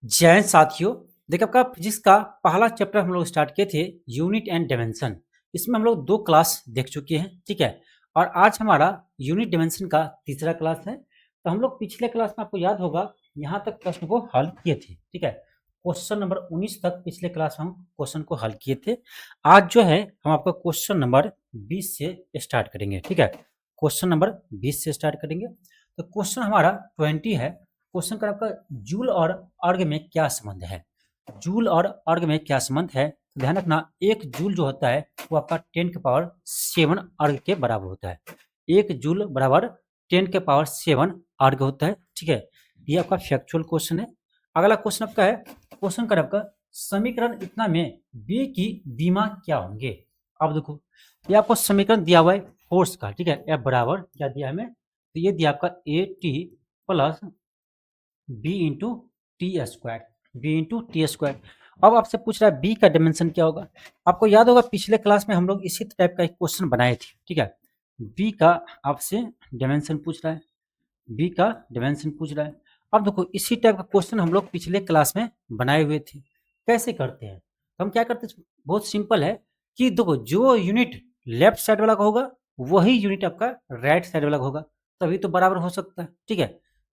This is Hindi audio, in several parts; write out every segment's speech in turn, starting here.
जय साथियों। देखिए आपका फिजिक्स का पहला चैप्टर हम लोग स्टार्ट किए थे यूनिट एंड डायमेंशन। इसमें हम लोग 2 क्लास देख चुके हैं, ठीक है। और आज हमारा यूनिट डायमेंशन का तीसरा क्लास है। तो हम लोग पिछले क्लास में आपको याद होगा यहाँ तक प्रश्न को हल किए थे, ठीक है। क्वेश्चन नंबर 19 तक पिछले क्लास में हम क्वेश्चन को हल किए थे। आज जो है हम आपका क्वेश्चन नंबर 20 से स्टार्ट करेंगे, ठीक है। क्वेश्चन नंबर 20 से स्टार्ट करेंगे। तो क्वेश्चन हमारा 20 है। क्वेश्चन का आपका जूल और अर्ग में क्या संबंध है। जूल और अर्ग में क्या संबंध है, ध्यान रखना। 1 जूल जो होता है वो आपका 10 के पावर 7 अर्ग के बराबर होता है। 1 जूल बराबर 10 के पावर 7 अर्ग होता है, ठीक है। ये आपका फैक्चुअल क्वेश्चन है। अगला क्वेश्चन आपका है, क्वेश्चन का आपका समीकरण इतना में बी की बीमा क्या होंगे। अब देखो ये आपको समीकरण दिया हुआ है फोर्स का, ठीक है। F बराबर क्या दिया है हमें, तो ये दिया आपका AT plus B into T square, B into T square. अब आपसे पूछ रहा है बी का डायमेंशन क्या होगा। आपको याद होगा पिछले क्लास में हम लोग इसी टाइप का एक क्वेश्चन बनाए थे, ठीक है। बी का आपसे डायमेंशन पूछ रहा है, बी का डायमेंशन पूछ रहा है। अब देखो इसी टाइप का क्वेश्चन हम लोग पिछले क्लास में बनाए हुए थे। कैसे करते हैं, तो हम क्या करते हैं, बहुत सिंपल है कि देखो जो यूनिट लेफ्ट साइड वाला का होगा वही यूनिट आपका राइट साइड वाला का होगा, तभी तो बराबर हो सकता है, ठीक है।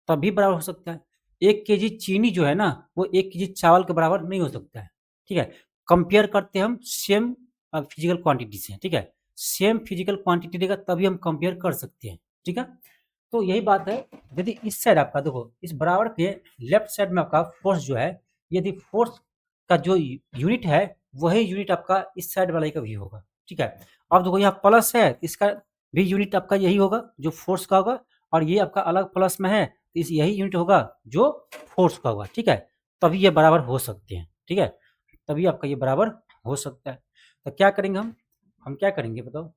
तभी बराबर हो सकता है। 1 केजी चीनी जो है ना वो 1 केजी चावल के बराबर नहीं हो सकता है, ठीक है। कंपेयर करते हैं हम सेम फिजिकल क्वांटिटी से, ठीक है। सेम फिजिकल क्वांटिटी देगा तभी हम कंपेयर कर सकते हैं, ठीक है। तो यही बात है, यदि इस साइड आपका देखो इस बराबर के लेफ्ट साइड में आपका फोर्स जो है, यदि फोर्स का जो यूनिट है वही यूनिट आपका इस साइड वाले का भी होगा, ठीक है। अब देखो यहाँ प्लस है, इसका भी यूनिट आपका यही होगा जो फोर्स का होगा, और ये आपका अलग प्लस में है तो इस यही यूनिट होगा जो फोर्स का होगा, ठीक है। तभी ये बराबर हो सकते हैं, ठीक है। तभी आपका ये बराबर हो सकता है। तो क्या करेंगे हम क्या करेंगे बताओ,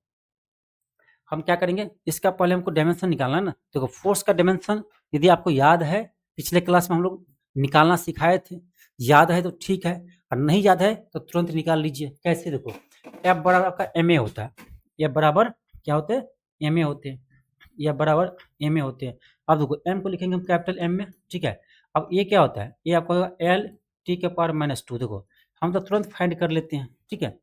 हम क्या करेंगे, इसका पहले हमको डायमेंशन निकालना है ना। देखो फोर्स का डायमेंशन यदि आपको याद है पिछले क्लास में हम लोग निकालना सिखाए थे, याद है तो ठीक है, और नहीं याद है तो तुरंत निकाल लीजिए। कैसे, देखो एफ बराबर आपका एम ए होता है, एफ बराबर क्या होते हैं, एम ए होते हैं, या बराबर एम ए होते हैं। अब देखो एम को लिखेंगे हम कैपिटल एम में, ठीक है। अब ये क्या होता है, ये आपका एल टी के पावर -2। देखो हम तो तुरंत फाइंड कर लेते हैं, ठीक है।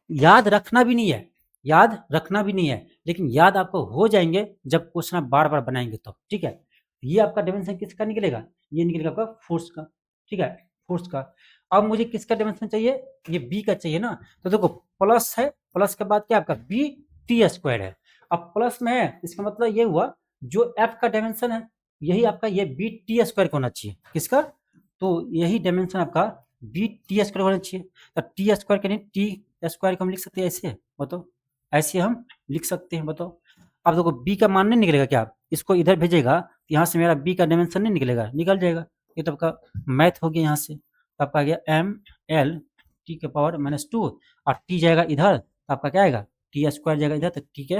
याद रखना भी नहीं है, याद रखना भी नहीं है, लेकिन याद आपको हो जाएंगे जब क्वेश्चन आप बार बार बनाएंगे तो, ठीक है। ये आपका डायमेंशन किसका निकलेगा, ये निकलेगा आपका फोर्स का, ठीक है, फोर्स का। अब मुझे किसका डायमेंशन चाहिए, ये बी का चाहिए ना। तो देखो प्लस है, प्लस के बाद क्या आपका बी टी स्क्वायर है। अब प्लस में है इसका मतलब ये हुआ जो एफ का डायमेंशन है यही आपका ये बी टी स्क्वायर होना चाहिए, किसका, तो यही डायमेंशन आपका बी टी स्क्वायर होना चाहिए। तो टी स्क्वायर के नहीं टी स्क्वायर को हम लिख सकते हैं ऐसे, बताओ ऐसे हम लिख सकते हैं, बताओ। अब देखो बी का मान नहीं निकलेगा क्या, इसको इधर भेजेगा तो यहाँ से मेरा बी का डायमेंशन नहीं निकलेगा, निकल जाएगा। ये तो आपका मैथ हो गया, यहाँ से तो आपका आ गया एम एल टी के पावर -2, और टी जाएगा इधर तो आपका क्या आएगा, टी स्क्वायर जाएगा इधर तो टी के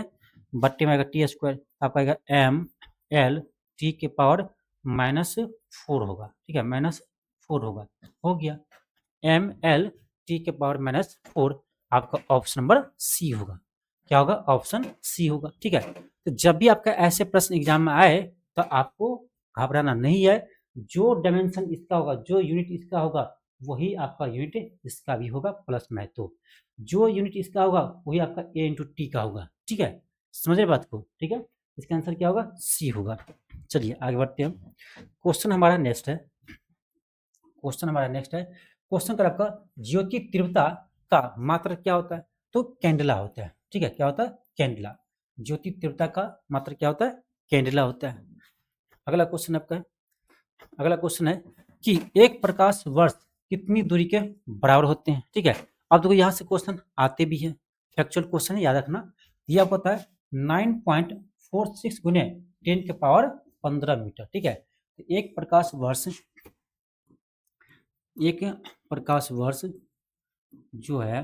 बट्टे में आएगा टी स्क्वायर, आपका आएगा एम एल टी के पावर -4 होगा, ठीक है, -4 होगा, हो गया। एम एल टी के पावर -4 आपका ऑप्शन नंबर सी होगा। क्या होगा, ऑप्शन सी होगा, ठीक है। तो जब भी आपका ऐसे प्रश्न एग्जाम में आए तो आपको घबराना नहीं है। जो डायमेंशन इसका होगा, जो यूनिट इसका होगा वही आपका यूनिट इसका भी होगा प्लस में, तो जो यूनिट इसका होगा वही आपका ए इंटू टी का होगा, ठीक है। समझ रहे बात को, ठीक है। इसका आंसर क्या होगा, सी होगा। चलिए आगे बढ़ते हैं। क्वेश्चन हमारा नेक्स्ट है, क्वेश्चन हमारा नेक्स्ट है। क्वेश्चन का आपका ज्योति तीव्रता का मात्रक क्या होता है, तो कैंडेला होता है, ठीक है। क्या होता है, कैंडेला। ज्योति तीव्रता का मात्रक क्या होता है, कैंडेला होता है। अगला क्वेश्चन आपका है, अगला क्वेश्चन है कि एक प्रकाश वर्ष कितनी दूरी के बराबर होते हैं, ठीक है। अब देखो यहाँ से क्वेश्चन आते भी हैं, फैक्चुअल क्वेश्चन है, याद रखना। यह आपको पता है 9.46 गुने 10 के पावर 15 मीटर, ठीक है। तो एक प्रकाश वर्ष, एक प्रकाश वर्ष जो है,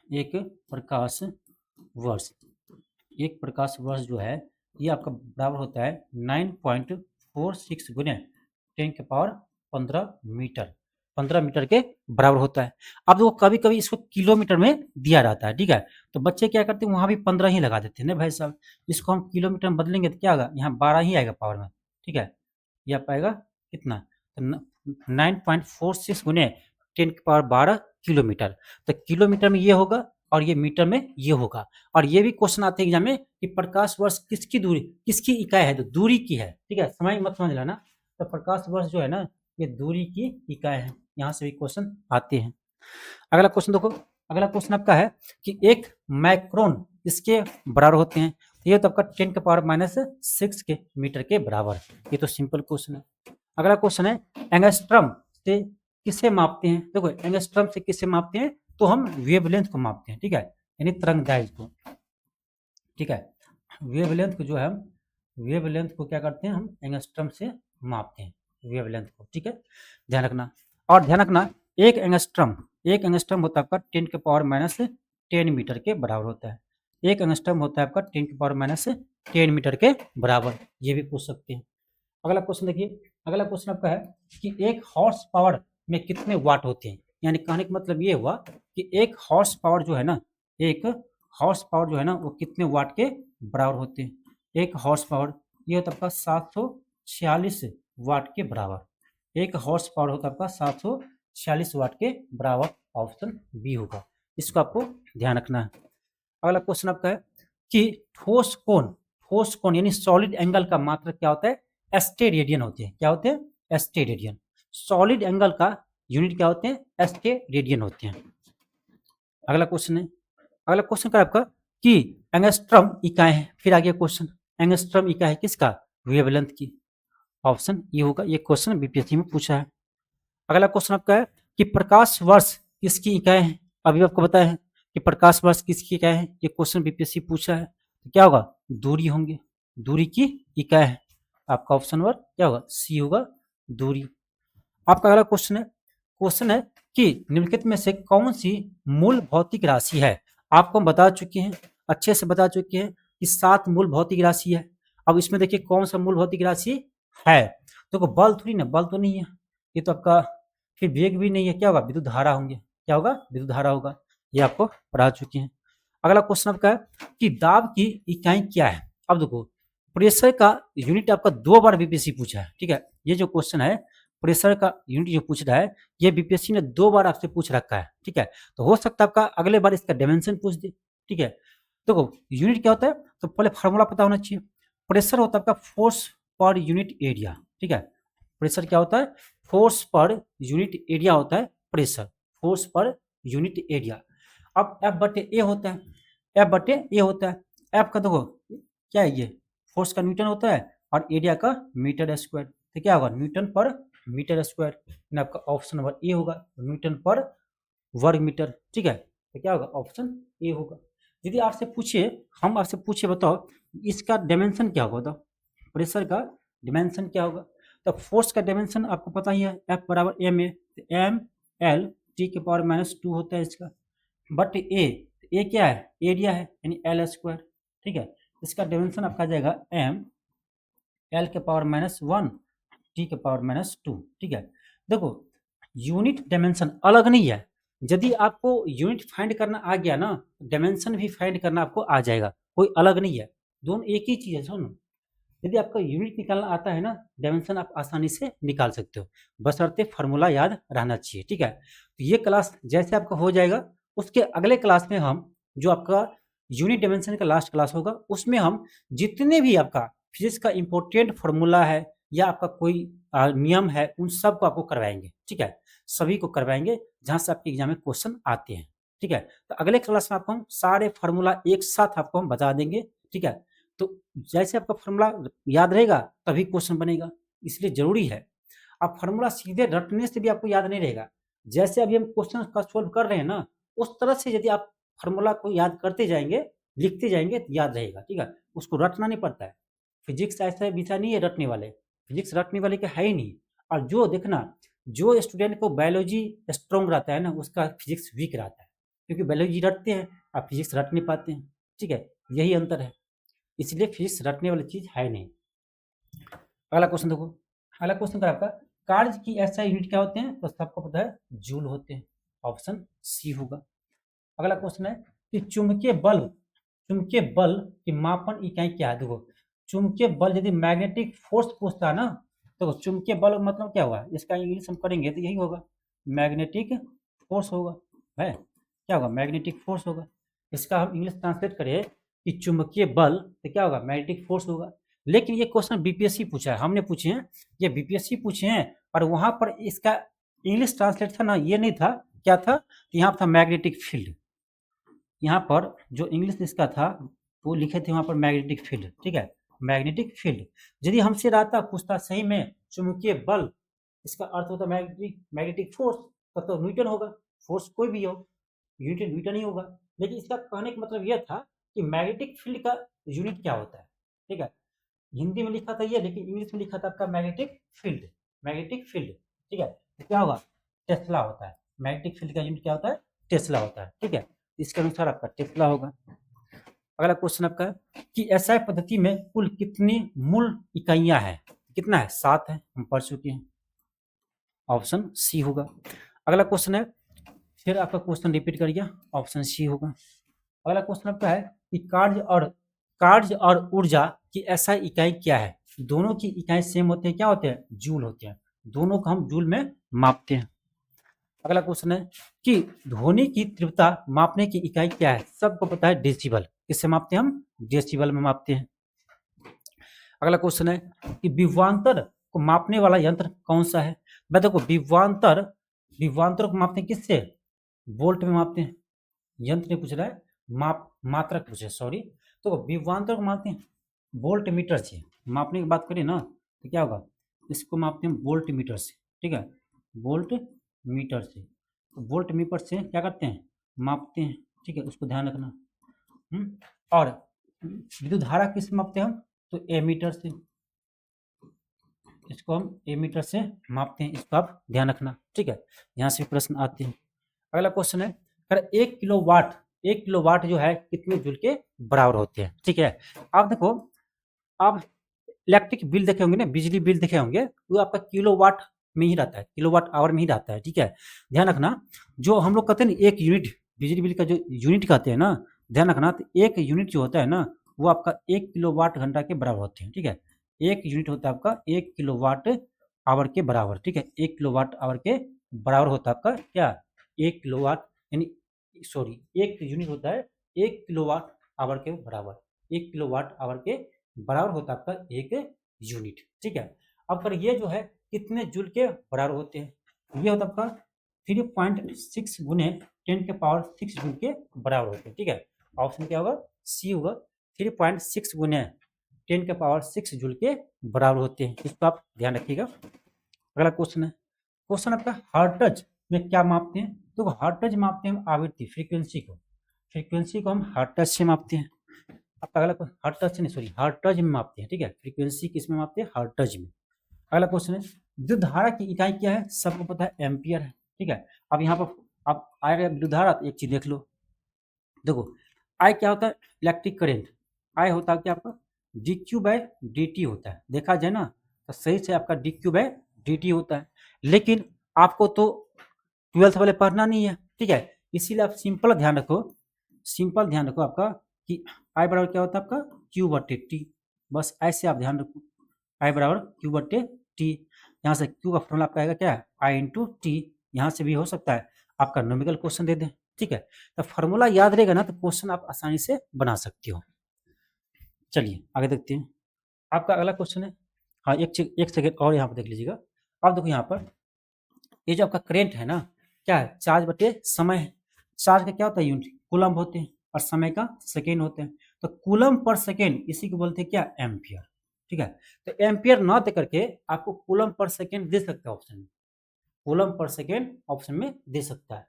एक प्रकाश वर्ष, एक प्रकाश वर्ष जो है ये आपका बराबर होता है 9.46 गुने 10 के पावर 15 मीटर, 15 मीटर के बराबर होता है। अब वो कभी कभी इसको किलोमीटर में दिया रहता है, ठीक है। तो बच्चे क्या करते हैं वहां भी 15 ही लगा देते हैं ना भाई साहब। इसको हम किलोमीटर में बदलेंगे तो क्या होगा, यहाँ 12 ही आएगा पावर में, ठीक है। यह पाएगा कितना, तो 9.46 गुने 10⁻12 किलोमीटर। तो किलोमीटर में ये होगा और ये मीटर में ये होगा। और ये भी क्वेश्चन आते हैं एग्जाम में कि प्रकाश वर्ष किसकी दूरी, किसकी इकाई है, तो दूरी की है, ठीक है, समय मत समझ लेना। तो प्रकाश वर्ष जो है ना, ये दूरी की इकाई है, यहाँ से भी क्वेश्चन आते हैं। अगला क्वेश्चन देखो, अगला क्वेश्चन आपका है कि एक माइक्रोन इसके बराबर होते हैं, ये तो आपका 10⁻⁻6 के मीटर के बराबर। ये तो सिंपल क्वेश्चन है। अगला क्वेश्चन है एंगस्ट्रम से किसे मापते हैं। देखो एंगस्ट्रम से किसे मापते हैं, तो हम वेवलेंथ को मापते हैं, ठीक है, यानी तरंगदैर्घ्य को, ठीक है। वेवलेंथ को जो है हम वेवलेंथ को क्या करते हैं, हम एंगस्ट्रम से मापते हैं वेवलेंथ को, ठीक है, ध्यान रखना। और ध्यान रखना एक एंगस्ट्रम होता है आपका 10⁻10 मीटर के बराबर होता है। एक एंगस्ट्रम होता है आपका 10⁻10 मीटर के बराबर, ये भी पूछ सकते हैं। अगला क्वेश्चन देखिए, अगला क्वेश्चन आपका है कि एक हॉर्स पावर में कितने वाट होते हैं। यानी कहने का मतलब ये हुआ कि एक हॉर्स पावर जो है ना, एक हॉर्स पावर जो है ना, वो कितने वाट के बराबर होते हैं। एक हॉर्स पावर ये होता है आपका 746 वाट के बराबर। एक हॉर्स पावर होता है आपका 746 वाट के बराबर। ऑप्शन बी होगा, इसको आपको ध्यान रखना है। अगला क्वेश्चन आपका है कि ठोस कोण यानी सॉलिड एंगल का मात्रक क्या होता है, एस्टे रेडियन होते हैं। क्या होते हैं, एस्टे रेडियन। सॉलिड एंगल का यूनिट क्या होते हैं, एस्टे रेडियन होते हैं। अगला क्वेश्चन है, अगला क्वेश्चन का आपका कि एंगस्ट्रम इकाई है। फिर आगे क्वेश्चन, एंगस्ट्रम इकाई है किसका, वेवलेंथ की। ऑप्शन ये होगा, ये क्वेश्चन बीपीएससी में पूछा है। अगला क्वेश्चन आपका है कि प्रकाश वर्ष किसकी इकाई है। अभी आपको बताया है कि प्रकाश वर्ष किसकी इकाई है, ये क्वेश्चन बीपीएससी पूछा है। तो क्या होगा, दूरी होंगे, दूरी की इकाई है। आपका ऑप्शन नंबर क्या होगा, सी होगा, दूरी। आपका अगला क्वेश्चन है कि निम्नलिखित में से कौन सी मूल भौतिक राशि है। आपको हम बता चुके हैं, अच्छे से बता चुके हैं कि 7 मूल भौतिक राशि है। अब इसमें देखिए कौन सा मूल भौतिक राशि है। देखो बल थोड़ी ना, बल तो नहीं है, ये तो आपका फिर वेग भी नहीं है, क्या होगा, विद्युत धारा होंगे। क्या होगा, विद्युत धारा होगा, ये आपको पढ़ा चुके हैं। अगला क्वेश्चन आपका है कि दाब की इकाई क्या है। अब देखो प्रेशर का यूनिट आपका 2 बार बीपीएससी पूछा है, ठीक है। ये जो क्वेश्चन है प्रेशर का यूनिट जो पूछ रहा है, ये बीपीएससी ने 2 बार आपसे पूछ रखा है, ठीक है। तो हो सकता है आपका अगले बार इसका डायमेंशन पूछ दे, ठीक है। देखो यूनिट क्या होता है, तो पहले फार्मूला पता होना चाहिए। प्रेशर होता है आपका फोर्स पर यूनिट एरिया, ठीक है। प्रेशर क्या होता है, फोर्स पर यूनिट एरिया होता है pressure, force per unit area. अब F/A होता है, F/A होता है। F का देखो क्या है, ये फोर्स का न्यूटन होता है और एरिया का मीटर स्क्वायर। तो क्या होगा, न्यूटन पर मीटर स्क्वायर। आपका ऑप्शन नंबर ए होगा, न्यूटन पर वर्ग मीटर, ठीक है। तो क्या होगा, ऑप्शन ए होगा। यदि आपसे पूछे, हम आपसे पूछे बताओ इसका डायमेंशन क्या होगा, बताओ प्रेशर का डायमेंशन क्या होगा। तो फोर्स का डायमेंशन आपको पता ही है, F बराबर M A, M L T के पावर -2 होता है इसका, बट ए क्या है, एरिया है, यानी एल स्क्वायर, ठीक है। इसका डायमेंशन आपका आ जाएगा एम एल के पावर -1 टी के पावर -2, ठीक है। देखो यूनिट डायमेंशन अलग नहीं है, यदि आपको यूनिट फाइंड करना आ गया ना, डायमेंशन भी फाइंड करना आपको आ जाएगा, कोई अलग नहीं है, दोनों एक ही चीज है। सुनो, यदि आपका यूनिट निकालना आता है ना, डायमेंशन आप आसानी से निकाल सकते हो, बशर्ते फार्मूला याद रहना चाहिए, ठीक है। तो ये क्लास जैसे आपका हो जाएगा, उसके अगले क्लास में हम जो आपका यूनिट डायमेंशन का लास्ट क्लास होगा, उसमें हम जितने भी आपका फिजिक्स का इंपॉर्टेंट फार्मूला है या आपका कोई नियम है, उन सब को आपको करवाएंगे, ठीक है। सभी को करवाएंगे जहां से आपके एग्जाम में क्वेश्चन आते हैं, ठीक है। तो अगले क्लास में आपको हम सारे फार्मूला एक साथ आपको हम बता देंगे, ठीक है। तो जैसे आपका फार्मूला याद रहेगा तभी क्वेश्चन बनेगा, इसलिए जरूरी है। अब फार्मूला सीधे रटने से भी आपको याद नहीं रहेगा, जैसे अभी हम क्वेश्चन का सोल्व कर रहे हैं ना, उस तरह से यदि आप फार्मूला को याद करते जाएंगे, लिखते जाएंगे, तो याद रहेगा, ठीक है। उसको रटना नहीं पड़ता है। फिजिक्स ऐसा विषय नहीं है रटने वाले, फिजिक्स रटने वाले का है ही नहीं। और जो देखना, जो स्टूडेंट को बायोलॉजी स्ट्रॉन्ग रहता है ना, उसका फिजिक्स वीक रहता है, क्योंकि बायोलॉजी रटते हैं और फिजिक्स रट नहीं पाते हैं, ठीक है, यही अंतर है। इसलिए फिजिक्स रटने वाली चीज है नहीं। अगला क्वेश्चन देखो, अगला क्वेश्चन का आपका कार्य की एसआई यूनिट क्या होते हैं, तो सबको पता है जूल होते हैं, ऑप्शन सी होगा। अगला क्वेश्चन है कि चुंबकीय बल की मापन इकाई क्या है। देखो चुंबकीय बल यदि मैग्नेटिक फोर्स पूछता है ना, तो चुंबकीय बल मतलब क्या हुआ, इसका इंग्लिश हम करेंगे तो यही होगा, मैग्नेटिक फोर्स होगा, है क्या होगा, मैग्नेटिक फोर्स होगा। इसका हम इंग्लिश ट्रांसलेट करें कि चुंबकीय बल तो क्या होगा, मैग्नेटिक फोर्स होगा। लेकिन ये क्वेश्चन बीपीएससी पूछा है, हमने पूछे हैं, ये बीपीएससी पूछे हैं, और वहां पर इसका इंग्लिश ट्रांसलेट था ना, ये नहीं था, क्या था, यहाँ था मैग्नेटिक फील्ड। यहाँ पर जो इंग्लिश इसका था वो लिखे थे वहां पर मैग्नेटिक फील्ड, ठीक है, मैग्नेटिक फील्ड। यदि हमसे रहता पूछता सही में चुंबकीय बल, इसका अर्थ होता मैग्नेटिक फोर्स, तब तो न्यूटन होगा, फोर्स कोई भी हो, यूनिट न्यूटन ही होगा। लेकिन इसका कहने का मतलब यह था कि मैग्नेटिक फील्ड का यूनिट क्या होता है, ठीक है, हिंदी में लिखा था ये, लेकिन इंग्लिश में लिखा था आपका मैग्नेटिक फील्ड, मैग्नेटिक फील्ड, ठीक है। तो क्या होगा, टेस्ला होता है, मैग्नेटिक फील्ड का यूनिट क्या होता है, टेस्ला होता है, ठीक है, इसके अनुसार आपका टेस्ला होगा। अगला क्वेश्चन आपका कि एसआई पद्धति में कुल कितनी मूल इकाइयां हैं, कितना है, 7 है, हम पढ़ चुके हैं, ऑप्शन सी होगा। अगला क्वेश्चन है, फिर आपका क्वेश्चन रिपीट करिए, ऑप्शन सी होगा। अगला क्वेश्चन आपका है कि कार्य और ऊर्जा की एसआई इकाई क्या है, दोनों की इकाई सेम होते हैं, क्या होते हैं, जूल होते हैं, दोनों को हम जूल में मापते हैं। अगला क्वेश्चन है कि ध्वनि की तीव्रता मापने की इकाई क्या है, सबको पता है डेसिबल, किससे मापते हैं हम, डेसिबल में मापते हैं। अगला क्वेश्चन है कि विभवांतर को मापने वाला यंत्र कौन सा है, मैं देखो विभवांतर को मापते हैं किससे, वोल्ट में मापते हैं, यंत्र ने पूछ रहा है, मात्रक पूछे, सॉरी, तो विभवांतर को मापते हैं वोल्ट मीटर से, मापने की बात करें ना तो क्या होगा, इसको मापते हैं वोल्ट मीटर से, ठीक है, वोल्ट मीटर से, तो वोल्ट मीटर से क्या करते हैं, मापते हैं, ठीक है, उसको ध्यान रखना। और विद्युत धारा किस मापते हैं हम, तो एमीटर से, इसको हम एमीटर से मापते हैं, इसको आप ध्यान रखना, ठीक है, यहाँ से प्रश्न आते हैं। अगला क्वेश्चन है, अगर 1 किलोवाट जो है कितने जूल के बराबर होते हैं, ठीक है। आप देखो, आप इलेक्ट्रिक बिल देखे होंगे ना, बिजली बिल देखे होंगे, वो आपका किलोवाट में ही रहता है, किलोवाट आवर में ही रहता है, ठीक है, ध्यान रखना। जो हम लोग कहते हैं ना, एक यूनिट, बिजली बिल का जो यूनिट कहते हैं ना, ध्यान रखना, तो एक यूनिट जो होता है ना, वो आपका 1 किलोवाट घंटा के बराबर होते हैं, ठीक है, एक यूनिट होता है आपका 1 किलोवाट आवर के बराबर, ठीक है, 1 किलोवाट आवर के बराबर होता है आपका क्या, 1 किलोवाट, यानी सॉरी, एक यूनिट होता है 1 किलोवाट आवर के बराबर, 1 किलोवाट आवर के बराबर होता है आपका एक यूनिट, ठीक है। अब पर ये जो है कितने जूल के बराबर होते हैं, ये होता है आपका 3.6 गुने 10 के पावर 6 जूल के बराबर होते हैं, ठीक है, ऑप्शन क्या होगा, सी होगा, 3.6 गुने 10 के पावर 6 जूल के बराबर होते हैं, इसको आप ध्यान रखिएगा। अगला क्वेश्चन है, क्वेश्चन आपका हर्ट्ज में क्या मापते हैं, तो हर्ट्ज मापते हैं आवृत्ति, फ्रीक्वेंसी को हम हर्ट्ज से मापते हैं। आपका अगला हर्ट्ज नहीं, सॉरी, हर्ट्ज में मापते हैं, ठीक है, फ्रीक्वेंसी किस में मापते हैं, हर्ट्ज में। अगला क्वेश्चन है, विद्युत धारा की इकाई क्या है, सबको पता है एम्पियर है, ठीक है। अब यहाँ पर आप आएगा विद्युत धारा, तो एक चीज देख लो, देखो आई क्या होता है, इलेक्ट्रिक करेंट, आई होता है क्या आपका dq/dt होता है, देखा जाए ना तो सही से आपका dq/dt होता है, लेकिन आपको तो 12th वाले पढ़ना नहीं है, ठीक है, इसीलिए आप सिंपल ध्यान रखो आपका कि आई बराबर क्या होता है आपका q/t, बस ऐसे आप ध्यान रखो, आई बराबर q/t, यहाँ से q का फॉर्मूला आपका आएगा क्या है, आई इंटू टी, यहाँ से भी हो सकता है आपका न्यूमेरिकल क्वेश्चन दे दें, ठीक है, तो फॉर्मूला याद रहेगा ना तो क्वेश्चन आप आसानी से बना सकते हो। चलिए आगे देखते हैं, आपका अगला क्वेश्चन है, हाँ एक सेकेंड और यहाँ पर देख लीजिएगा। अब देखो यहाँ पर ये जो आपका करेंट है ना, क्या है, चार्ज बटे समय है, चार्ज का क्या होता है यूनिट, कूलम्ब होते हैं, और समय का सेकेंड होते हैं, तो कूलम्ब पर सेकेंड इसी को बोलते हैं क्या, एम्पियर, ठीक है। तो एम्पियर ना दे करके आपको कूलम्ब पर सेकेंड दे सकता है ऑप्शन में, कूलम्ब पर सेकेंड ऑप्शन में दे सकता है।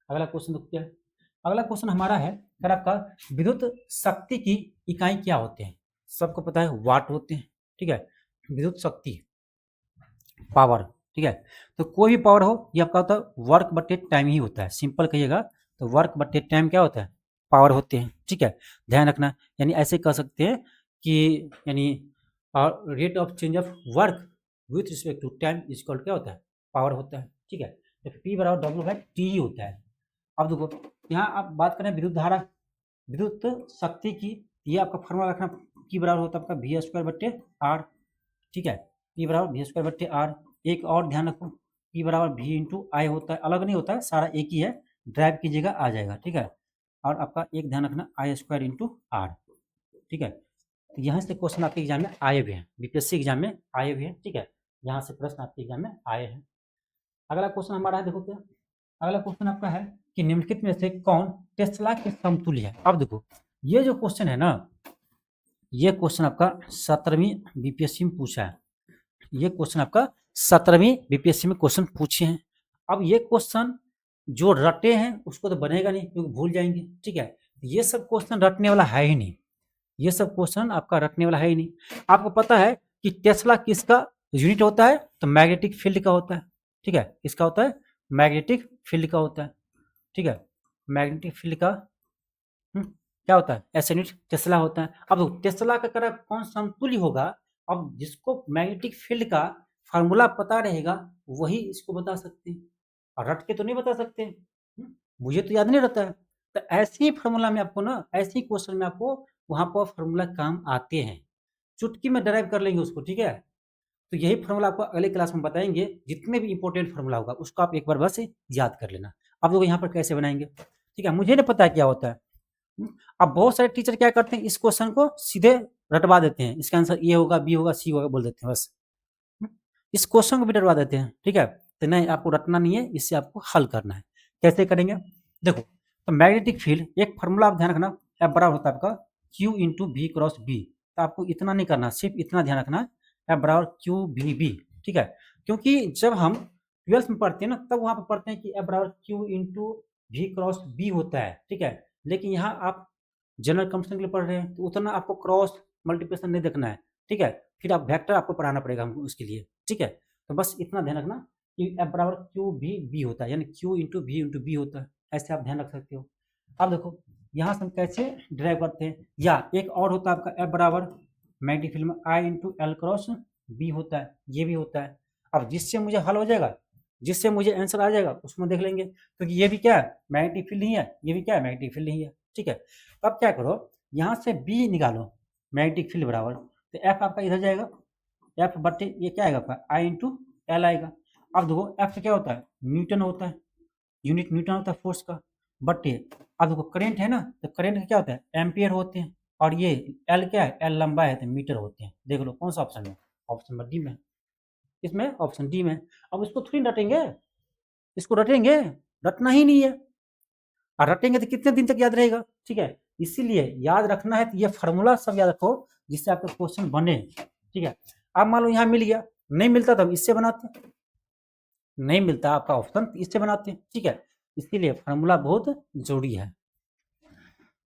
अगला क्वेश्चन देखो क्या है, अगला क्वेश्चन हमारा है, अगर आपका विद्युत शक्ति की इकाई क्या होते हैं, सबको पता है वाट होते हैं, ठीक है, विद्युत शक्ति पावर, ठीक है, तो कोई भी पावर हो ये आपका होता है वर्क बटे टाइम ही होता है, सिंपल कहिएगा तो वर्क बटे टाइम क्या होता है, पावर होते हैं, ठीक है, ध्यान रखना, यानी ऐसे कह सकते हैं कि यानी rate of change of work with respect to time is called क्या होता है, पावर होता है, ठीक है, तो P बराबर W/T ही होता है। अब देखो यहाँ आप बात करें विद्युत धारा, विद्युत शक्ति की, ये आपका फॉर्मूला रखना, P बराबर होता है आपका V² बटे R, ठीक है, P बराबर वी स्क्वायर बट्टे आर। एक और ध्यान रखो, P बराबर वी इंटू आई होता है, अलग नहीं होता है, सारा एक ही है, ड्राइव कीजिएगा आ जाएगा, ठीक है। और आपका एक ध्यान रखना आई स्क्वायर इंटू आर, ठीक है। तो यहाँ से क्वेश्चन आपके एग्जाम में आए हुए हैं, बीपीएससी एग्जाम में आए हुए हैं, ठीक है। यहाँ से प्रश्न आपके एग्जाम में आए हैं। अगला क्वेश्चन हमारा है, देखो क्या अगला क्वेश्चन आपका है कि निम्नलिखित में से कौन टेस्ला के समतुल्य है। अब देखो ये जो क्वेश्चन है ना, ये क्वेश्चन आपका 17वीं बीपीएससी में पूछा है। ये क्वेश्चन आपका 17वीं बीपीएससी में क्वेश्चन पूछे हैं। अब ये क्वेश्चन जो रटे हैं उसको तो बनेगा नहीं, क्योंकि भूल जाएंगे, ठीक है। ये सब क्वेश्चन रटने वाला है ही नहीं, ये सब क्वेश्चन आपका रटने वाला है ही नहीं। आपको पता है कि टेस्ला किसका यूनिट होता है, तो मैग्नेटिक फील्ड का होता है, ठीक है। किसका होता है, मैग्नेटिक फील्ड का होता है, ठीक है। मैग्नेटिक फील्ड का क्या होता है, ऐसा यूनिट टेस्ला होता है। अब टेस्ला का करंट कौन समतुल्य होगा, अब जिसको मैग्नेटिक फील्ड का फार्मूला पता रहेगा वही इसको बता सकते हैं, और रट के तो नहीं बता सकते, मुझे तो याद नहीं रहता है। तो ऐसे ही फार्मूला में आपको ना, ऐसे ही क्वेश्चन में आपको वहां पर फार्मूला काम आते हैं, चुटकी में डराइव कर लेंगे उसको, ठीक है। तो यही फार्मूला आपको अगले क्लास में बताएंगे, जितने भी इंपॉर्टेंट फार्मूला होगा उसको आप एक बार बस याद कर लेना। अब देखो यहाँ पर कैसे बनाएंगे, ठीक है, मुझे नहीं पता है क्या होता है। अब बहुत सारे टीचर क्या करते हैं, इस क्वेश्चन को सीधे रटवा देते हैं, इसका आंसर ए होगा, बी होगा, सी होगा बोल देते हैं बस, इस क्वेश्चन को भी रटवा देते हैं, ठीक है। तो नहीं, आपको रटना नहीं है, इससे आपको हल करना है। कैसे करेंगे, देखो तो मैग्नेटिक फील्ड एक फार्मूला आप ध्यान रखना, एफ बराबर होता है आपका Q into B cross B. तो आपको इतना नहीं करना, सिर्फ इतना ध्यान रखना, एफ बराबर क्यू बी बी, ठीक है। क्योंकि जब हम 12th में पढ़ते हैं ना, तब वहां पर पढ़ते हैं कि एफ बराबर Q into B cross B होता है, ठीक है। लेकिन यहाँ आप जनरल कंपटीशन के लिए पढ़ रहे हैं, तो उतना आपको क्रॉस मल्टीप्लिकेशन नहीं देखना है, ठीक है। फिर आप वेक्टर आपको पढ़ाना पड़ेगा हमको उसके लिए, ठीक है। तो बस इतना ध्यान रखना कि एफ बराबर क्यू भी बी होता है, यानी क्यू इंटू बी होता है, ऐसे आप ध्यान रख सकते हो। अब देखो यहाँ से हम कैसे ड्राइव करते हैं, या एक और होता है आपका एफ बराबर मैग्नेटिक फील्ड में आई इंटू एल क्रॉस बी होता है, ये भी होता है। अब जिससे मुझे हल हो जाएगा, जिससे मुझे आंसर आ जाएगा उसमें देख लेंगे, क्योंकि ये भी क्या है, मैग्नेटिक फील्ड नहीं है, ये भी क्या है, मैग्नेटिक फील्ड नहीं है, ठीक है। तो अब क्या करो, यहाँ से बी निकालो, मैग्नेटिक फील्ड बराबर, तो एफ आपका इधर जाएगा, एफ बट्टे ये क्या आएगा आपका आई इंटू एल आएगा। अब देखो एफ क्या होता है, न्यूटन होता है, यूनिट न्यूटन होता है फोर्स का, बट्टे अब देखो करंट है ना, तो करंट का क्या होता है, एम्पियर होते हैं, और ये एल क्या है, एल लंबा है तो मीटर होते हैं। देख लो कौन सा ऑप्शन है, ऑप्शन नंबर डी में, इसमें ऑप्शन डी में। अब इसको थोड़ी रटेंगे, इसको रटेंगे, रटना ही नहीं है, और रटेंगे तो कितने दिन तक याद रहेगा, ठीक है। इसीलिए याद रखना है तो ये फार्मूला सब याद रखो, जिससे आपका क्वेश्चन बने, ठीक है। अब मान लो यहाँ मिल गया, नहीं मिलता तब इससे बनाते, नहीं मिलता आपका ऑप्शन तो इससे बनाते हैं, ठीक है। इसीलिए फार्मूला बहुत जरूरी है।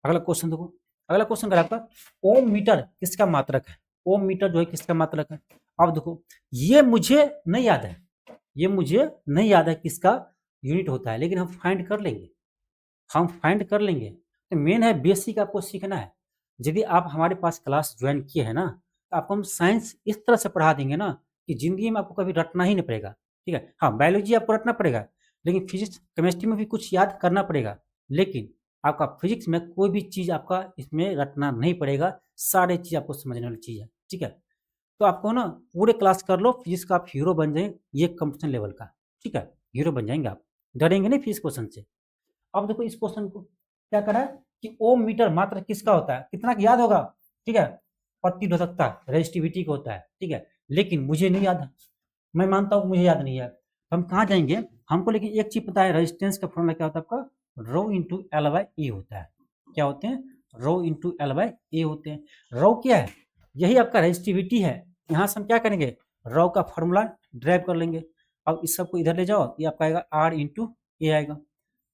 अगला क्वेश्चन देखो, अगला क्वेश्चन कर आपका ओम मीटर किसका मात्रक है, ओम मीटर जो है किसका मात्रक है। अब देखो ये मुझे नहीं याद है, ये मुझे नहीं याद है किसका यूनिट होता है, लेकिन हम फाइंड कर लेंगे, हम फाइंड कर लेंगे। तो मेन है बेसिक आपको सीखना है। यदि आप हमारे पास क्लास ज्वाइन किए हैं ना, तो आपको हम साइंस इस तरह से पढ़ा देंगे ना कि जिंदगी में आपको कभी रटना ही नहीं पड़ेगा, ठीक है। हाँ बायोलॉजी आपको रटना पड़ेगा, लेकिन फिजिक्स केमिस्ट्री में भी कुछ याद करना पड़ेगा, लेकिन आपका फिजिक्स में कोई भी चीज़ आपका इसमें रटना नहीं पड़ेगा, सारे चीज़ आपको समझने वाली चीज़ है, ठीक है। तो आपको ना पूरे क्लास कर लो, फिजिक्स का आप हीरो बन जाए, ये कंपटीशन लेवल का, ठीक है, हीरो बन जाएंगे आप, डरेंगे नहीं फिजिक्स क्वेश्चन से। अब देखो इस क्वेश्चन को क्या करा है कि ओम मीटर मात्र किसका होता है, कितना याद होगा, ठीक है, प्रतिरोधकता रेजिस्टिविटी का होता है, ठीक है। लेकिन मुझे नहीं याद है, मैं मानता हूँ मुझे याद नहीं है, हम कहाँ जाएंगे, हमको लेकिन एक चीज पता है, रेजिस्टेंस का फॉर्मूला क्या होता है आपका, रो इंटू एल बाई ए होता है। क्या होते हैं, रो इंटू एल बाई ए होते हैं। रो क्या है, यही आपका रेजिस्टिविटी है। यहाँ से हम क्या करेंगे, रो का फॉर्मूला ड्राइव कर लेंगे। अब इस सबको इधर ले जाओ, ये आपका आएगा आर इंटू ए आएगा,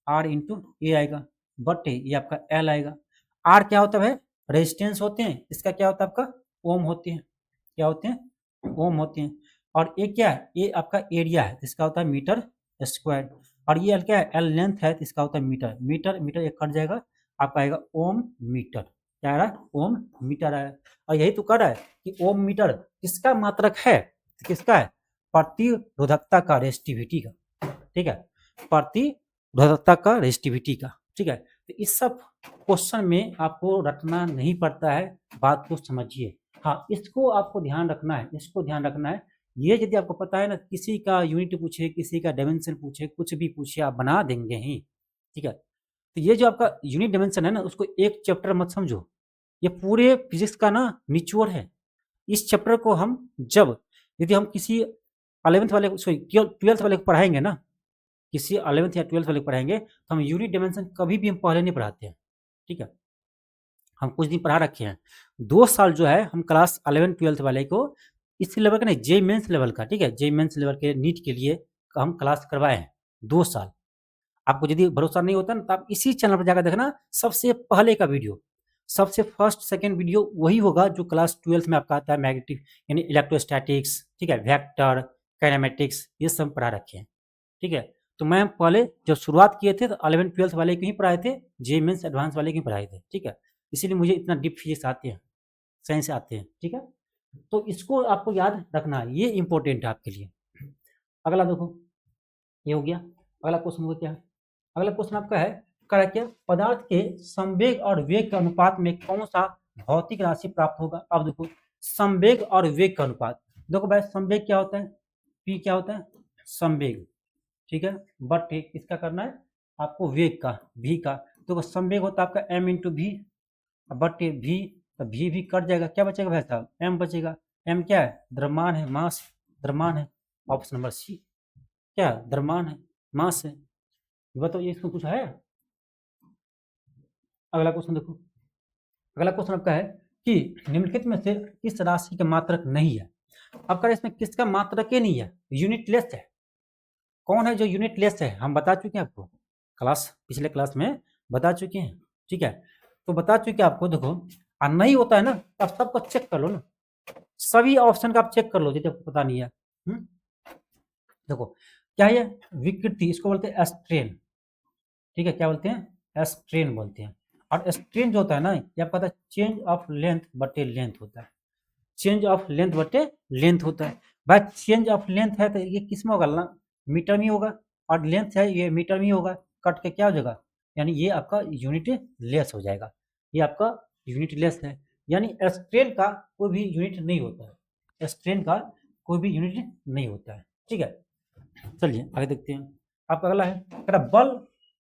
आर इंटू ए आएगा, बटे ये आपका एल आएगा। आर क्या होता है, रेजिस्टेंस होते हैं, इसका क्या होता है आपका ओम होते हैं, क्या होते हैं, ओम होते हैं। और ये क्या है, ये आपका एरिया है, इसका होता है मीटर स्क्वायर। और ये एल क्या है, एल लेंथ है, तो इसका होता है मीटर, मीटर मीटर एक कट जाएगा, आपका आएगा ओम मीटर, क्या आ रहा है, ओम मीटर आया। और यही तो कर रहा है कि ओम मीटर किसका मात्रक है, किसका है, प्रतिरोधकता का, रेजिस्टिविटी का, ठीक है, प्रतिरोधकता का, रेजिस्टिविटी का, ठीक है। तो इस सब क्वेश्चन में आपको रटना नहीं पड़ता है, बात को समझिए। हाँ इसको आपको ध्यान रखना है, इसको ध्यान रखना है ये यदि आपको पता है ना, किसी का यूनिट पूछे, किसी का डायमेंशन पूछे, कुछ भी पूछे, आप बना देंगे ही, ठीक है। तो ये जो आपका यूनिट डायमेंशन है ना, उसको एक चैप्टर मत समझो, ये पूरे फिजिक्स का ना निचोड़ है। इस चैप्टर को हम जब यदि हम किसी 11th वाले सॉरी 12th वाले को पढ़ाएंगे ना, किसी 11th या 12th वाले को पढ़ाएंगे, तो हम यूनिट डायमेंशन कभी भी हम पहले नहीं पढ़ाते हैं, ठीक है। हम कुछ दिन पढ़ा रखे हैं, 2 साल जो है हम क्लास 11 12th वाले को इस लेवल का नहीं, जे मेंस लेवल का, ठीक है, जे मेंस लेवल के नीट के लिए हम क्लास करवाए हैं 2 साल। आपको यदि भरोसा नहीं होता ना, तो आप इसी चैनल पर जाकर देखना, सबसे पहले का वीडियो, सबसे फर्स्ट सेकंड वीडियो वही होगा जो क्लास 12th में आपका आता है, मैग्नेटिक यानी इलेक्ट्रोस्टैटिक्स, ठीक है, वेक्टर, काइनेमेटिक्स, ये सब पढ़ा रखे हैं, ठीक है। तो मैं पहले जब शुरुआत किए थे तो 11 12th वाले को ही पढ़ाए थे, जे मेंस एडवांस वाले को ही पढ़ाए थे, ठीक है। इसीलिए मुझे इतना डीप फिजिक्स आते हैं, साइंस आते हैं, ठीक है। तो इसको आपको याद रखना है, ये इंपॉर्टेंट है आपके लिए। अगला देखो, ये हो गया। अगला क्वेश्चन हो क्या है, अगला क्वेश्चन आपका है, कह क्या पदार्थ के संवेग और वेग के अनुपात में कौन सा भौतिक राशि प्राप्त होगा। अब देखो, संवेग और वेग का अनुपात, देखो भाई संवेग क्या होता है, पी क्या होता है, संवेग, ठीक है, बट किसका करना है आपको, वेग का, भी का। देखो संवेग होता है आपका m इंटू भी, बट भी, तो भी कट जाएगा, क्या बचेगा भाई साहब, m बचेगा। m क्या है, द्रव्यमान है, मास, द्रव्यमान है। ऑप्शन नंबर सी क्या है, द्रव्यमान है, मास है। बताओ ये इसमें कुछ है। अगला क्वेश्चन देखो, अगला क्वेश्चन आपका है कि निम्नलिखित में से किस राशि का मात्रक नहीं है। अब करें इसमें किसका मात्रक ही नहीं है, यूनिटलेस है। कौन है जो यूनिटलेस है, हम बता चुके हैं आपको, क्लास पिछले क्लास में बता चुके हैं, ठीक है। तो बता चुके आपको, देखो नहीं होता है ना, आप सबको चेक कर लो ना, सभी ऑप्शन का आप चेक कर लो यदि आपको पता नहीं है। देखो क्या है, विकृति, इसको बोलते हैं स्ट्रेन, ठीक है, क्या बोलते हैं, स्ट्रेन बोलते हैं। और स्ट्रेन जो होता है ना, ये आपका चेंज ऑफ लेंथ बटे लेंथ होता है, चेंज ऑफ लेंथ बटे लेंथ होता है। भाई चेंज ऑफ लेंथ है तो ये किस में होगा ना, मीटर में होगा, और लेंथ है ये मीटर में होगा, कट के क्या हो जाएगा, यानी ये आपका यूनिट लेस हो जाएगा, ये आपका यूनिट लेस है। यानी स्ट्रेन का कोई भी यूनिट नहीं होता है, स्ट्रेन का कोई भी यूनिट नहीं होता है, ठीक है। चलिए आगे देखते हैं। आपका अगला है बल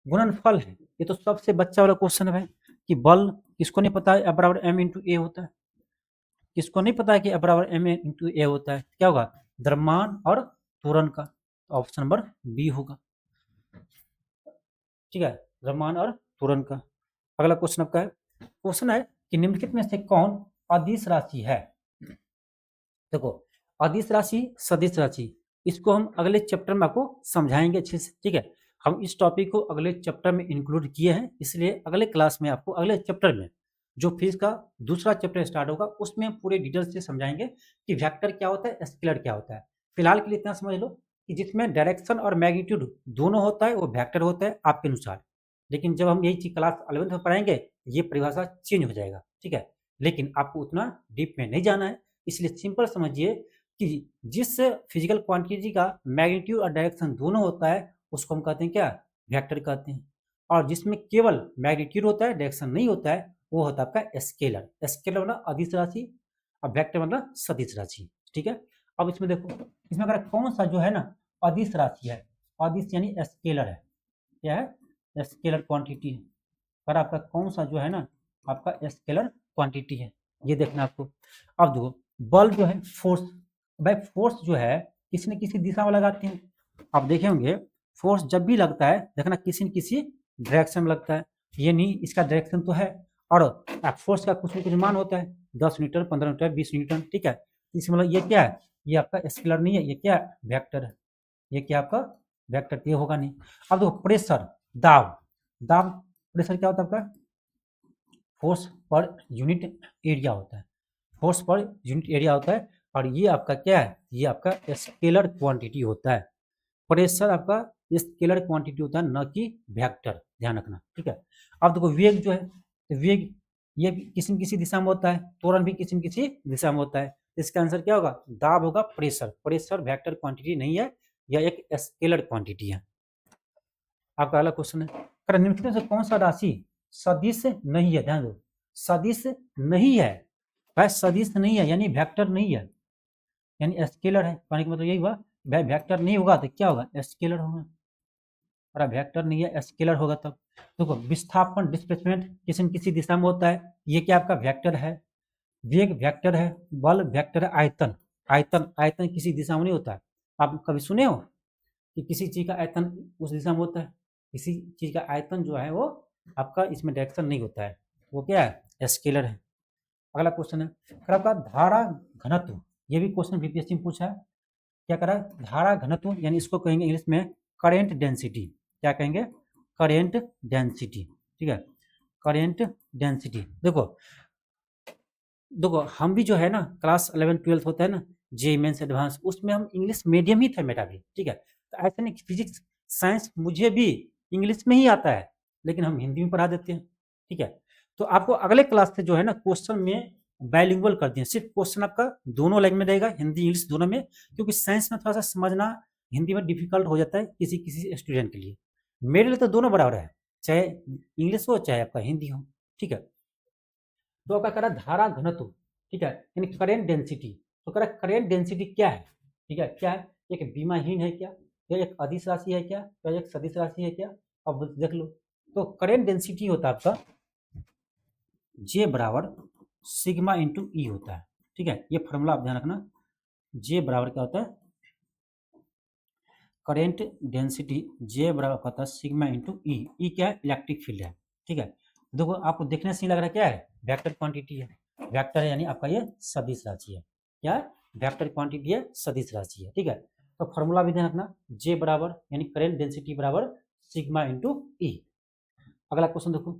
गुणनफल है, ये तो सबसे बच्चा वाला क्वेश्चन है कि बल किसको नहीं पता है, बराबर m इंटू ए होता है, किसको नहीं पता है कि बराबर m इंटू ए होता है, क्या होगा, द्रव्यमान और त्वरण का। ऑप्शन नंबर बी होगा, ठीक है, द्रव्यमान और त्वरण का। अगला क्वेश्चन आपका है, क्वेश्चन है कि निम्नलिखित में से कौन अदिश राशि है। देखो अदिश राशि, सदिश राशि, इसको हम अगले चैप्टर में आपको समझाएंगे अच्छे से, ठीक है। हम इस टॉपिक को अगले चैप्टर में इंक्लूड किए हैं, इसलिए अगले क्लास में आपको, अगले चैप्टर में जो फिजिक्स का दूसरा चैप्टर स्टार्ट होगा, उसमें हम पूरे डिटेल से समझाएंगे कि वेक्टर क्या होता है, स्केलर क्या होता है। फिलहाल के लिए इतना समझ लो कि जिसमें डायरेक्शन और मैग्नीट्यूड दोनों होता है वो वेक्टर होता है आपके अनुसार। लेकिन जब हम यही चीज क्लास 11th में पढ़ाएंगे, ये परिभाषा चेंज हो जाएगा, ठीक है। लेकिन आपको उतना डीप में नहीं जाना है, इसलिए सिंपल समझिए कि जिस फिजिकल क्वांटिटी का मैग्नीट्यूड और डायरेक्शन दोनों होता है उसको हम कहते हैं क्या, वेक्टर कहते हैं। और जिसमें केवल मैग्नीट्यूड होता है, डायरेक्शन नहीं होता है, वो होता है आपका स्केलर। स्केलर मतलब अदिश राशि और वेक्टर मतलब सदिश राशि, ठीक है। अब इसमें देखो, इसमें अगर कौन सा जो है ना अदिश राशि है, अदिश यानी स्केलर है, क्या है, स्केलर क्वांटिटी है। पर आपका कौन सा जो है ना आपका स्केलर क्वांटिटी है, ये देखना आपको। अब देखो बल जो है, फोर्स, भाई फोर्स जो है किसी न किसी दिशा में लगाते हैं, आप देखे होंगे फोर्स जब भी लगता है देखना किसी न किसी डायरेक्शन में लगता है, ये नहीं इसका डायरेक्शन तो है, और फोर्स का कुछ न कुछ मान होता है, 10 न्यूटन, 15 न्यूटन, 20 न्यूटन, ठीक है। इसमें मतलब ये क्या है, ये आपका स्केलर नहीं है, ये क्या है, वेक्टर है, ये क्या आपका वेक्टर, ये होगा नहीं। अब देखो प्रेशर, दाब, दाब प्रेशर क्या होता है आपका, फोर्स पर यूनिट एरिया होता है, फोर्स पर यूनिट एरिया होता है, और ये आपका क्या है, ये आपका स्केलर क्वांटिटी होता है। प्रेशर आपका स्केलर क्वांटिटी होता है, न कि वेक्टर, ध्यान रखना, ठीक है। अब देखो वेग जो है, तो वेग ये किसी न किसी दिशा में होता है, त्वरण भी किसी न किसी दिशा में होता है, इसका आंसर क्या होगा, दाब होगा प्रेशर। प्रेशर वेक्टर क्वांटिटी नहीं है, यह एक स्केलर क्वांटिटी है। आपका अगला क्वेश्चन है, निम्नलिखित में से कौन सा राशि सदिश नहीं है, ध्यान दो, सदिश नहीं है, भाई सदिश नहीं है यानी वेक्टर नहीं है, यानी स्केलर है, कहने का मतलब यही हुआ भाई वेक्टर नहीं होगा तो क्या होगा, स्केलर होगा, और वेक्टर नहीं है स्केलर होगा। तब देखो विस्थापन डिस्प्लेसमेंट किसी न किसी दिशा में होता है, ये क्या आपका वेक्टर है, वेग वेक्टर है, बल वेक्टर है, आयतन आयतन आयतन किसी दिशा में नहीं होता है। आप कभी सुने हो कि किसी चीज का आयतन उस दिशा में होता है, किसी चीज का आयतन जो है वो आपका इसमें डायरेक्शन नहीं होता है, वो क्या है, स्केलर है। अगला क्वेश्चन है, फिर आपका धारा घनत्व, ये भी क्वेश्चन बीपीएससी में पूछा है। क्या करा, धारा घनत्व यानी इसको कहेंगे इंग्लिश में करेंट डेंसिटी, क्या कहेंगे, करेंट डेंसिटी, ठीक है, करेंट डेंसिटी। देखो देखो हम भी जो है ना क्लास 11-12 होता है ना जे मेंस एडवांस, उसमें हम इंग्लिश मीडियम ही थे मेरा भी, ठीक है, तो ऐसा नहीं फिजिक्स साइंस मुझे भी इंग्लिश में ही आता है, लेकिन हम हिंदी में पढ़ा देते हैं, ठीक है। तो आपको अगले क्लास से जो है ना क्वेश्चन में बाइलिंगुअल कर दिए, सिर्फ क्वेश्चन आपका दोनों लैंग्वेज में रहेगा, हिंदी इंग्लिश दोनों में, क्योंकि साइंस में थोड़ा सा समझना हिंदी में डिफिकल्ट हो जाता है किसी किसी स्टूडेंट के लिए। मेरे लिए तो दोनों बराबर है, चाहे इंग्लिश हो चाहे आपका हिंदी हो, ठीक है। तो आपका करा धारा घनत्व, ठीक है, यानी करेंट डेंसिटी। तो करा करेंट डेंसिटी क्या है, ठीक है, क्या है, एक विमाहीन है क्या, या एक अदिश राशि है क्या, या एक सदिश राशि है क्या, अब देख लो। तो करेंट डेंसिटी होता है आपका जे बराबर सिग्मा इंटू ई होता है, ठीक है, ये फॉर्मूला आप ध्यान रखना, जे बराबर क्या होता है, करेंट डेंसिटी जे बराबर होता है सिग्मा इंटू ई, ई क्या है, इलेक्ट्रिक फील्ड है, ठीक है। देखो आपको देखने से नहीं लग रहा क्या है, वेक्टर क्वांटिटी है, वेक्टर है यानी आपका ये सदिश राशि है, क्या है, वेक्टर क्वांटिटी है, सदिश राशि है, ठीक है। तो फॉर्मूला भी ध्यान रखना, जे बराबर यानी करेंट डेंसिटी बराबर सिग्मा इंटू ई। अगला क्वेश्चन देखो,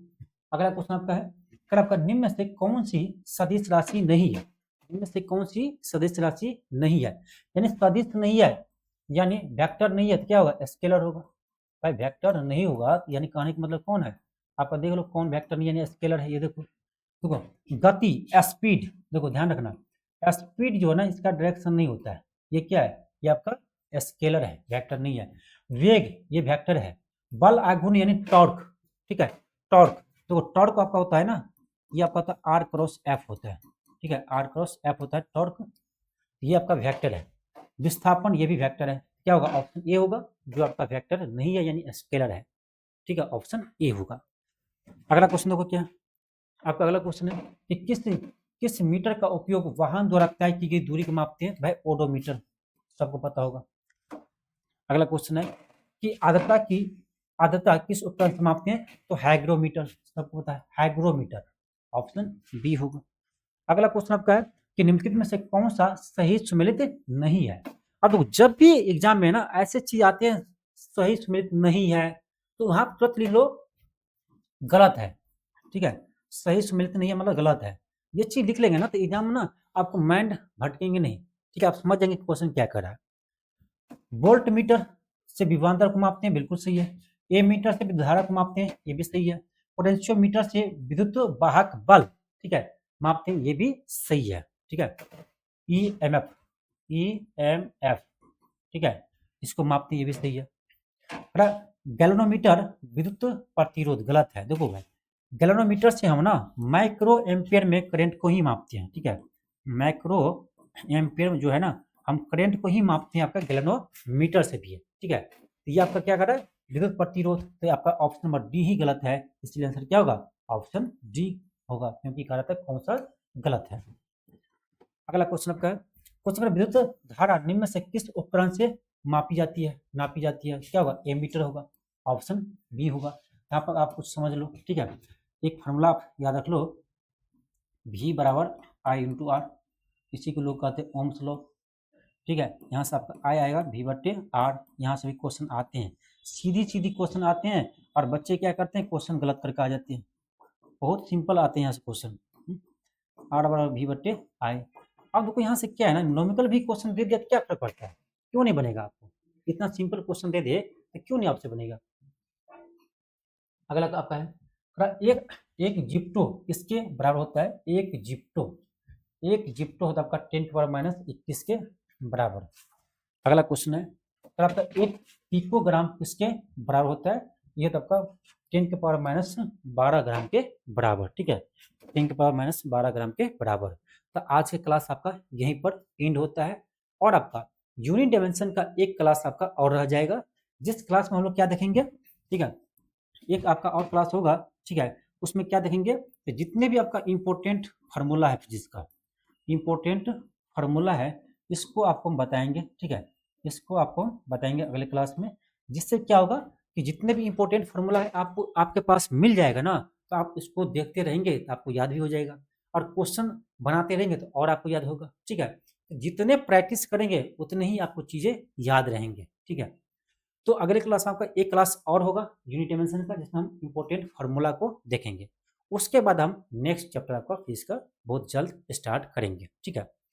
अगला क्वेश्चन आपका है, अगर आपका निम्न से कौन सी सदिश राशि नहीं है, निम्न से कौन सी सदिश राशि नहीं है, यानी सदिश नहीं है यानी वेक्टर नहीं है तो क्या होगा, स्केलर होगा। भाई वेक्टर नहीं होगा यानी कहने का मतलब कौन है, आपका देख लो कौन वेक्टर नहीं यानी स्केलर है, ये देखो देखो गति स्पीड, देखो ध्यान रखना स्पीड जो है ना इसका डायरेक्शन नहीं होता है, ये क्या है, ये आपका स्केलर है, वेक्टर नहीं है। वेग ये वेक्टर है, बल आघूर्ण यानी टॉर्क, ठीक है, टॉर्क, देखो टॉर्क आपका होता है ना, ये आपका होता है आर क्रॉस एफ होता है, ठीक है, आर क्रॉस एफ होता है टॉर्क, ये आपका वेक्टर है। विस्थापन ये भी वेक्टर है, क्या होगा, ऑप्शन ए होगा, जो आपका वेक्टर नहीं है यानी स्केलर है, ठीक है, ऑप्शन ए होगा। अगला क्वेश्चन देखो क्या, आपका अगला क्वेश्चन है कि किस मीटर का उपयोग वाहन द्वारा तय की गई दूरी को मापते हैं, भाई ओडोमीटर, सबको पता होगा। अगला क्वेश्चन है कि आर्द्रता किस उपकरण से मापते हैं, तो हाइग्रोमीटर, सबको पता है हाइग्रोमीटर, ऑप्शन बी होगा। अगला क्वेश्चन आपका है कि निम्नलिखित में से कौन सा सही सुमेलित नहीं है। अब देखो जब भी एग्जाम में ना ऐसे चीज आते हैं सही सुमेलित नहीं है, तो वहां तुरंत लिख लो गलत है, ठीक है, सही सुमेलित नहीं है मतलब गलत है, ये चीज लिख लेंगे ना तो एग्जाम में ना आपको माइंड भटकेंगे नहीं, ठीक है, आप समझ जाएंगे क्वेश्चन क्या कर रहा है। वोल्ट मीटर से विभवांतर को मापते हैं, बिल्कुल सही है। ए मीटर से विद्युत धारा को मापते हैं, ये भी सही है। पोटेंशियोमीटर से विद्युत वाहक बल, ठीक है, मापते हैं, ये भी सही है, ठीक है। ईएमएफ ठीक है, इसको मापते हैं, ये भी सही है। गैल्वेनोमीटर विद्युत प्रतिरोध, गलत है। देखो भाई गैल्वेनोमीटर से हम ना माइक्रो एम्पियर में करंट को ही मापते हैं, ठीक है, माइक्रो एम्पियर में जो है ना हम करंट को ही मापते हैं, आपका गैल्वेनोमीटर से भी है, ठीक है। तो ये आपका क्या कर रहा है, विद्युत प्रतिरोध, तो आपका ऑप्शन नंबर डी ही गलत है, इसलिए आंसर क्या होगा, ऑप्शन डी होगा, क्योंकि कह रहा था कौन सा गलत है। अगला क्वेश्चन आपका क्वेश्चन विद्युत धारा निम्न से किस उपकरण से मापी जाती है, नापी जाती है, क्या होगा, एमीटर होगा, ऑप्शन बी होगा। यहाँ पर आप कुछ समझ लो, ठीक है, एक फार्मूला आप याद रख लो, V बराबर आई इंटू आर, इसी को लोग कहते हैं ओम्स लॉ, ठीक है, यहाँ से आपका आई आएगा V/R, यहाँ से भी क्वेश्चन आते हैं, सीधी सीधी क्वेश्चन आते हैं, और बच्चे क्या करते हैं क्वेश्चन गलत करके आ जाते हैं, बहुत सिंपल आते हैं यहाँ से क्वेश्चन, R बराबर V/I। अब देखो यहाँ से क्या है ना, नॉमिकल भी क्वेश्चन दे दिया तो क्या फर्क पड़ता है, क्यों नहीं बनेगा आपको, इतना सिंपल क्वेश्चन दे दे तो क्यों नहीं आपसे बनेगा। अगला आपका है एक जिप्टो किसके बराबर होता है, एक जिप्टो होता है आपका 10⁻⁻21 के बराबर। अगला क्वेश्चन है आपका एक पिकोग्राम किसके बराबर होता है, ये तो आपका 10⁻12 ग्राम के बराबर, ठीक है, 10⁻12 ग्राम के बराबर। तो आज की क्लास आपका यहीं पर एंड होता है। और आपका यूनिट डायमेंशन का एक क्लास आपका और रह जाएगा, जिस क्लास में हम लोग क्या देखेंगे, ठीक है, एक आपका और क्लास होगा, ठीक है, उसमें क्या देखेंगे कि जितने भी आपका इंपॉर्टेंट फार्मूला है फिजिक्स का, इंपॉर्टेंट फार्मूला है, इसको आपको हम बताएंगे, ठीक है, इसको आपको बताएंगे अगले क्लास में, जिससे क्या होगा कि जितने भी इंपॉर्टेंट फार्मूला है आपको आपके पास मिल जाएगा ना, तो आप इसको देखते रहेंगे तो आपको याद भी हो जाएगा, और क्वेश्चन बनाते रहेंगे तो और आपको याद होगा, ठीक है, जितने प्रैक्टिस करेंगे उतने ही आपको चीजें याद रहेंगे, ठीक है। तो अगले क्लास में आपका एक क्लास और होगा यूनिट डायमेंशन का, जिसमें हम इंपॉर्टेंट फार्मूला को देखेंगे। उसके बाद हम नेक्स्ट चैप्टर आपका फिजिक्स का बहुत जल्द स्टार्ट करेंगे, ठीक है।